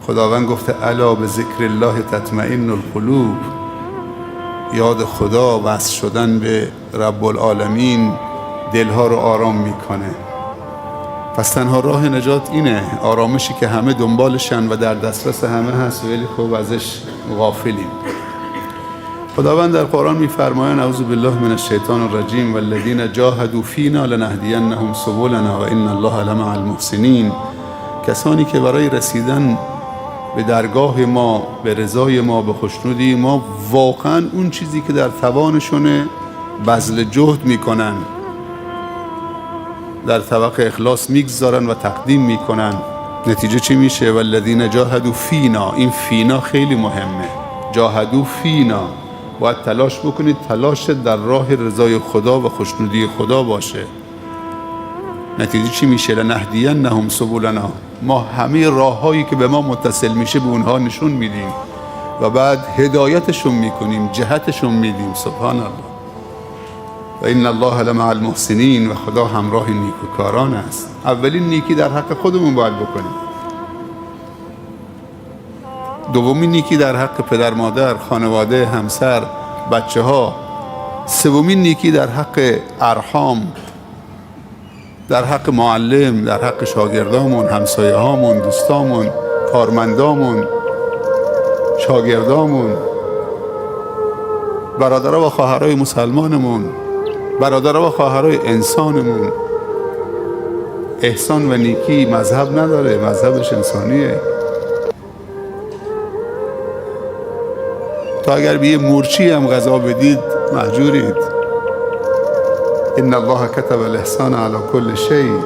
خداوند گفته الا به ذکر الله تطمئن القلوب. یاد خدا، وصل شدن به رب العالمین دلها رو آرام میکنه. پس تنها راه نجات اینه، آرامشی که همه دنبالشن و در دسترس همه هست ولی خب ازش غافلیم. خداوند در قرآن میفرماید اعوذ بالله من الشیطان الرجیم والذین جاهدوا فینا لنهدینهم سبلنا و ان الله لمع المحسنین. کسانی که برای رسیدن به درگاه ما، به رضای ما، به خوشنودی ما واقعا اون چیزی که در توانشونه بذل جهد میکنن، در طبق اخلاص میگذارن و تقدیم میکنن. نتیجه چی میشه؟ والذین جاهدوا فینا. این فینا خیلی مهمه. جاهدوا فینا، باید تلاش بکنید، تلاش در راه رضای خدا و خوشنودی خدا باشه. نتیجه چی میشه؟ لنهدینهم سبلنا. ما همه راههایی که به ما متصل میشه به اونها نشون میدیم و بعد هدایتشون میکنیم، جهتشون میدیم. سبحان الله. و ان الله لمع المحسنین. و خدا همراه نیکوکاران است. اولین نیکی در حق خودمون باید بکنیم، دومین نیکی در حق پدر مادر، خانواده، همسر، بچه ها، سومین نیکی در حق ارحام، در حق معلم، در حق شاگردامون، همسایه هامون، دوستامون، کارمندامون، شاگردامون، برادرها و خواهرای مسلمانمون، برادرها و خواهرای انسانمون. احسان و نیکی مذهب نداره، مذهبش انسانیه. تا اگر به یه مورچی هم غذا بدید مهجورید. ان الله کتب الاحسان علی کل شیء.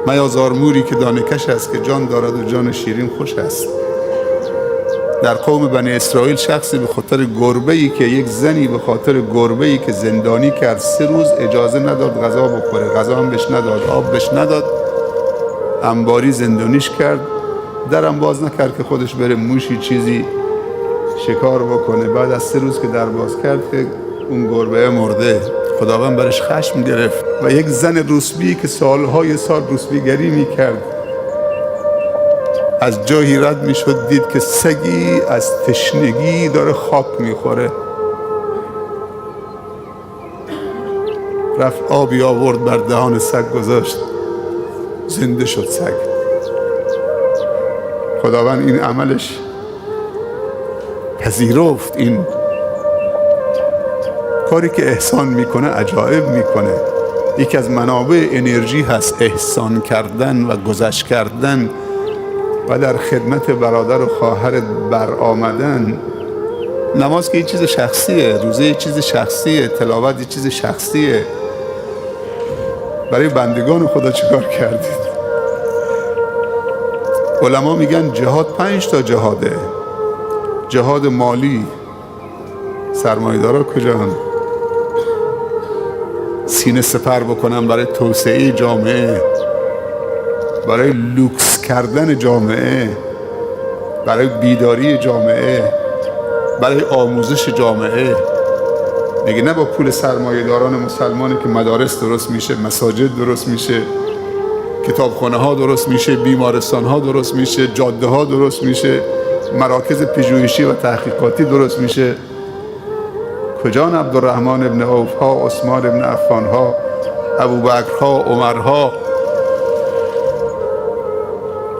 میازار موری که دانه کش است که جان دارد و جان شیرین خوش است. در قوم بنی اسرائیل شخصی به خاطر گربه‌ای که یک زنی به خاطر گربه‌ای که زندانی کرد 3 روز اجازه نداد غذا بخوره، غذا هم بهش نداد، آب بهش نداد، انباری زندانیش کرد، درم باز نکرد که خودش بره موشی چیزی شکار بکنه. بعد از 3 روز که در باز کرد که اون گربه مرده، خداوند برش خشم گرفت و یک زن روسبی که سالهای سال روسبیگری میکرد از جایی رد میشد، دید که سگی از تشنگی داره خاک میخوره، رفت آبی آورد بر دهان سگ گذاشت، زنده شد سگ. خداوند این عملش پذیرفت. این کاری که احسان میکنه عجایب میکنه. یکی از منابع انرژی هست احسان کردن و گذشت کردن و در خدمت برادر و خواهر برآمدن. نماز که یه چیز شخصیه، روزه یه چیز شخصیه، تلاوت یه چیز شخصیه. برای بندگان خدا چیکار کردید؟ علما میگن جهاد 5 تا جهاده. جهاد مالی، سرمایه‌دارا کجان؟ سینه سپر بکنن برای توسعه جامعه، برای لوکس کردن جامعه، برای بیداری جامعه، برای آموزش جامعه. میگه نه با پول سرمایه‌داران مسلمانی که مدارس درست میشه، مساجد درست میشه، کتابخانه ها درست میشه، بیمارستان ها درست میشه، جاده ها درست میشه، مراکز پژوهشی و تحقیقاتی درست میشه. کجان عبدالرحمن ابن عوف ها، عثمان ابن عفان ها، ابوبکر ها، عمر ها؟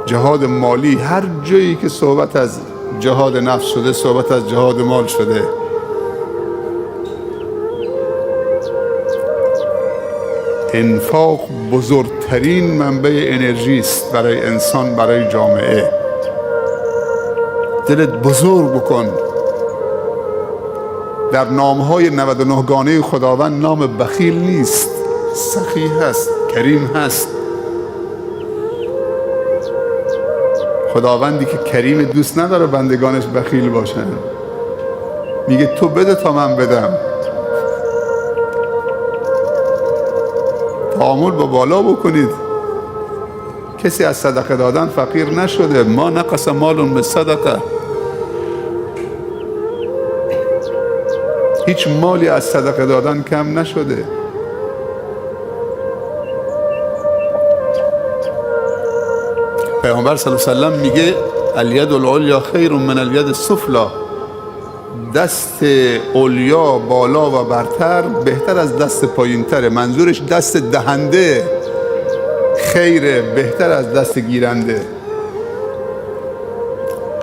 جهاد مالی، هر جایی که صحبت از جهاد نفس شده صحبت از جهاد مال شده. انفاق بزرگترین منبع انرژی است برای انسان، برای جامعه. دلت بزرگ بکن. در نامهای 99 گانه خداوند نام بخیل نیست، سخی هست، کریم هست. خداوندی که کریم دوست نداره بندگانش بخیل باشن. میگه تو بده تا من بدم. تعامل با بالا بکنید. کسی از صدقه دادن فقیر نشده. ما نقص مال به صدقه. هیچ مالی از صدقه دادن کم نشده. پیامبر صلی الله علیه و سلم میگه الید العلیا خیر من الید السفلی، دست علیا بالا و برتر بهتر از دست پایینتره. منظورش دست دهنده خیره، بهتر از دست گیرنده.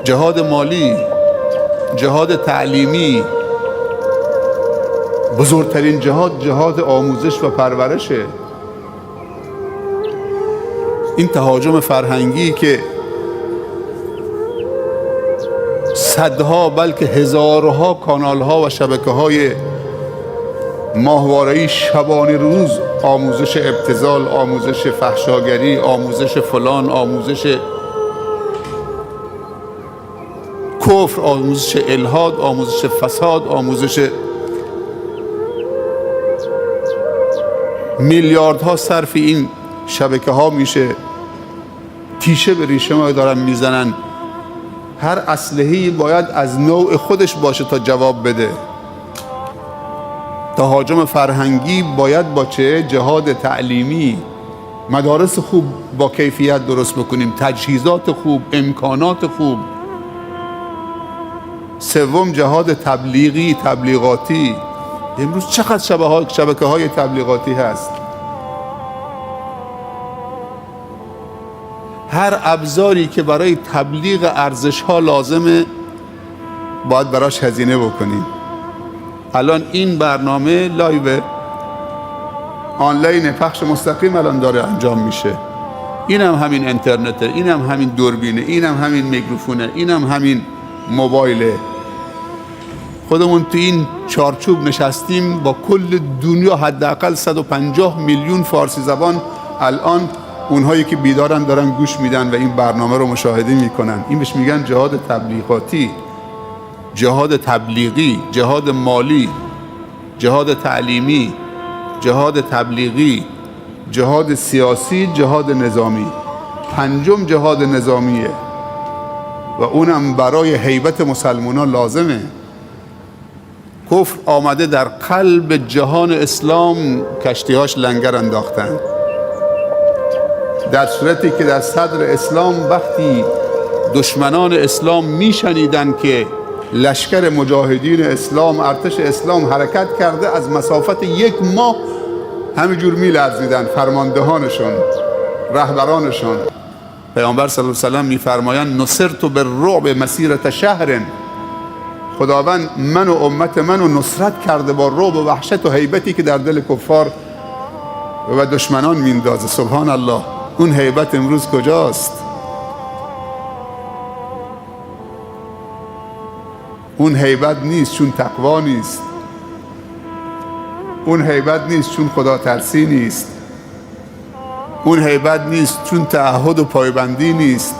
جهاد مالی، جهاد تعلیمی، بزرگترین جهاد جهاد آموزش و پرورشه. این تهاجم فرهنگی که صدها بلکه هزارها کانالها و شبکه‌های ماهواره‌ای شبانه روز آموزش ابتذال، آموزش فحشاگری، آموزش فلان، آموزش کفر، آموزش الحاد، آموزش فساد، آموزش میلیاردها صرف این شبکه ها میشه. تیشه به ریشه ما دارن میزنن. هر اسلحه‌ای باید از نوع خودش باشه تا جواب بده. تهاجم فرهنگی باید با چه؟ جهاد تعلیمی، مدارس خوب با کیفیت درست بکنیم، تجهیزات خوب، امکانات خوب. سوم جهاد تبلیغی، تبلیغاتی. امروز چقدر شبکه های تبلیغاتی هست. هر ابزاری که برای تبلیغ ارزش ها لازمه باید براش هزینه بکنیم. الان این برنامه لایو آنلاین پخش مستقیم الان داره انجام میشه. اینم همین اینترنته، اینم همین دوربینه، اینم همین میکروفونه، اینم همین موبایله. خودمون تو این چارچوب نشستیم با کل دنیا، حداقل 150 میلیون فارسی زبان الان اونهایی که بیدارن دارن گوش میدن و این برنامه رو مشاهده میکنن. این بهش میگن جهاد تبلیغاتی، جهاد تبلیغی، جهاد مالی، جهاد تعلیمی، جهاد تبلیغی، جهاد سیاسی، جهاد نظامی. پنجم جهاد نظامیه و اونم برای هیبت مسلمانان لازمه. کفر آمده در قلب جهان اسلام کشتیهاش لنگر انداختن، در صورتی که در صدر اسلام وقتی دشمنان اسلام میشنیدن که لشکر مجاهدین اسلام، ارتش اسلام حرکت کرده، از مسافت 1 ماه همینجور میلرزیدن فرماندهانشون، رهبرانشون. پیامبر صلی الله علیه و سلم میفرمایند نصرت بالرعب مسیرة شهر، خداوند من و امت منو نصرت کرده با رعب و وحشت و هیبتی که در دل کفار و دشمنان میندازه. سبحان الله. اون هیبت امروز کجاست؟ اون هیبت نیست چون تقوا نیست، اون هیبت نیست چون خدا ترسی نیست، اون هیبت نیست چون تعهد و پایبندی نیست،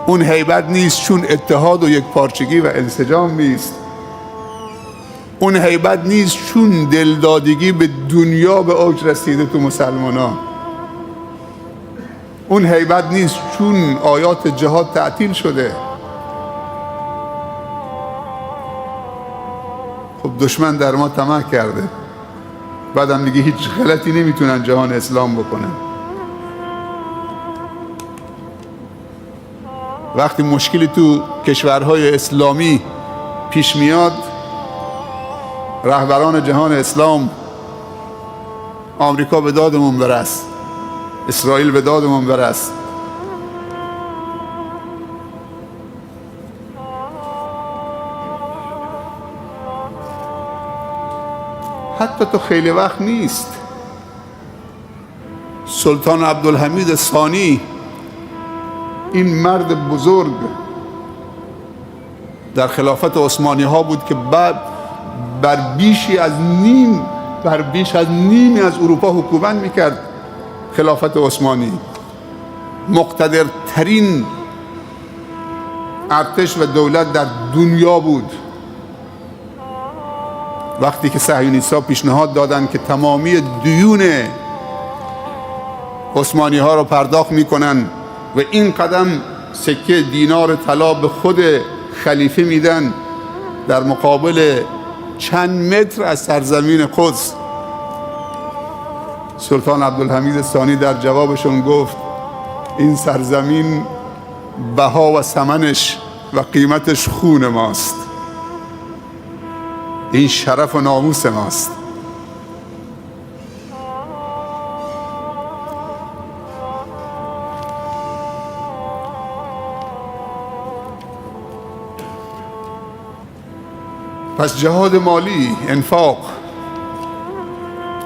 اون هیبت نیست چون اتحاد و یکپارچگی و انسجام نیست، اون هیبت نیست چون دلدادگی به دنیا به اوج رسیده تو مسلمانان، اون هیبت نیست چون آیات جهاد تعطیل شده. خب دشمن در ما طمع کرده، بعدم میگه هیچ غلطی نمیتونن جهان اسلام بکنن. وقتی مشکلی تو کشورهای اسلامی پیش میاد، رهبران جهان اسلام آمریکا به دادمون برس، اسرائیل به دادمون برس. حتی تو خیلی وقت نیست سلطان عبدالحمید ثانی، این مرد بزرگ در خلافت عثمانی ها بود که بعد بر بیش از نیمی از اروپا حکومت میکرد. خلافت عثمانی مقتدرترین ارتش و دولت در دنیا بود. وقتی که صهیونیست‌ها پیشنهاد دادن که تمامی دیون عثمانی ها رو پرداخت میکنن و این قدم سکه دینار طلا به خود خلیفه میدن در مقابل چند متر از سرزمین قدس، سلطان عبدالحمید ثانی در جوابشون گفت این سرزمین بها و ثمنش و قیمتش خون ماست، این شرف و ناموس ماست. پس جهاد مالی، انفاق،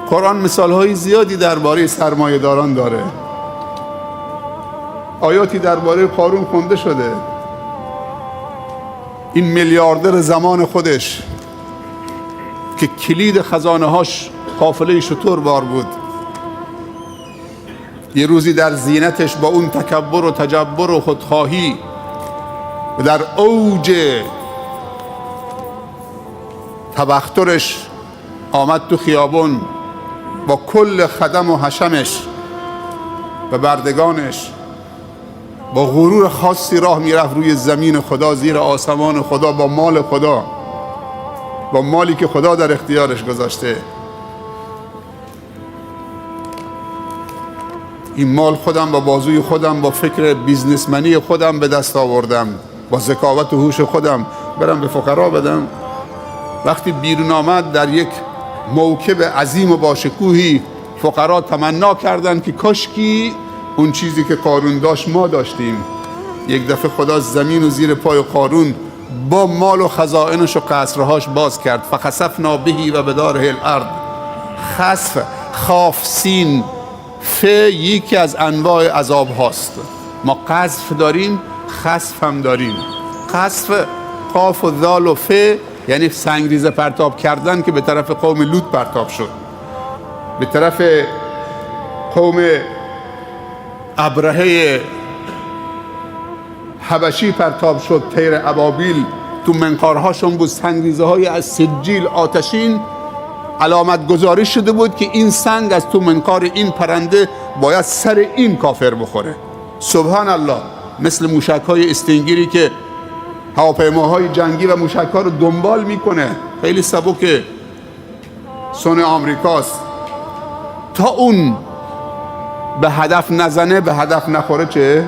قرآن مثالهای زیادی درباره سرمایه‌داران داره. آیاتی درباره قارون خونده شده. این میلیاردر زمان خودش که کلید خزانه‌هاش قافله شتر بار بود، یه روزی در زینتش با اون تکبر و تجبر و خودخواهی و در اوج تبخترش آمد تو خیابون با کل خدم و حشمش و بردگانش، با غرور خاصی راه میرفت روی زمین خدا، زیر آسمان خدا، با مال خدا، با مالی که خدا در اختیارش گذاشته. این مال خودم با بازوی خودم، با فکر بیزنسمنی خودم به دست آوردم، با ذکاوت و هوش خودم برم به فقرا بدم. وقتی بیرون آمد در یک موکب عظیم و باشکوهی، فقرا تمنا کردند که کاشکی اون چیزی که قارون داشت ما داشتیم. یک دفعه خدا زمین و زیر پای قارون با مال و خزائنش و قصرهاش باز کرد. فخسفنا بهی و بداره الارض. خسف، خاف، سین، ف یکی از انواع عذاب هاست. ما قذف داریم، خسف هم داریم. خسف، قاف و ذال و ف یعنی سنگریزه پرتاب کردن که به طرف قوم لوط پرتاب شد، به طرف قوم ابرهه حبشی پرتاب شد. طیر ابابیل تو منقارهاشون بود، سنگریزه های از سجیل آتشین. علامت گذاری شده بود که این سنگ از تو منقار این پرنده باید سر این کافر بخوره. سبحان الله. مثل موشک های استینگیری که هواپیماهای جنگی و موشک ها رو دنبال میکنه، خیلی سبکه، سن آمریکاست، تا اون به هدف نزنه، به هدف نخوره چه؟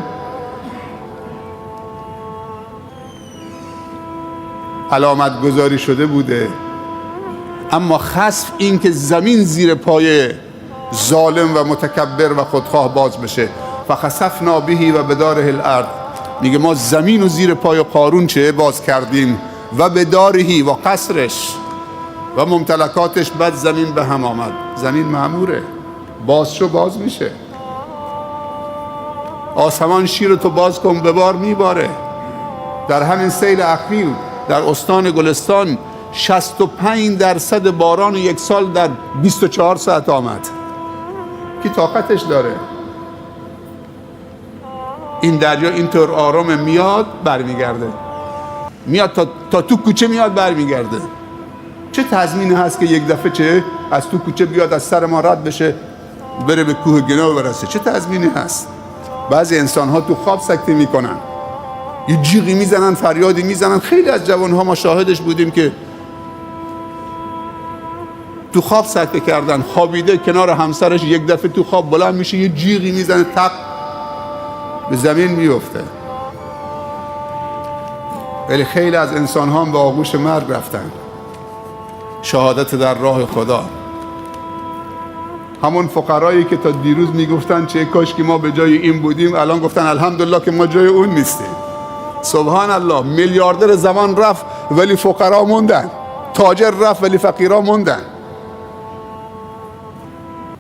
علامت گذاری شده بوده. اما خسف این که زمین زیر پای ظالم و متکبر و خودخواه باز بشه. فخسفنا بهی و بداره الارض. میگه ما زمین و زیر پای قارون چه باز کردیم و بدارهی و قصرش و ممتلکاتش. بعد زمین به هم آمد. زمین معموره، باز شو باز میشه. آسمان شیر تو باز کن ببار میباره. در همین سیل اخیر در استان گلستان 65% باران یک سال در 24 ساعت آمد. کی طاقتش داره؟ این دریا اینطور آرام میاد برمیگرده، میاد تا تو کوچه میاد برمیگرده. چه تضمینی هست که یک دفعه چه از تو کوچه بیاد از سر ما رد بشه بره به کوه گنو برسه؟ چه تضمینی هست؟ بعضی انسان ها تو خواب سکته میکنن، یه جیغی میزنن، فریادی میزنن. خیلی از جوان ها ما شاهدش بودیم که تو خواب سکته کردن، خوابیده کنار همسرش، یک دفعه تو خواب بلند میشه یه جیغی میزنه، تق به زمین میفته. ولی خیلی از انسان ها هم به آغوش مرگ رفتن، شهادت در راه خدا. همون فقرایی که تا دیروز میگفتن چه کاش که ما به جای این بودیم، الان گفتن الحمدلله که ما جای اون نیستیم. سبحان الله. میلیاردر زمان رفت ولی فقرا موندن، تاجر رفت ولی فقیرا موندن.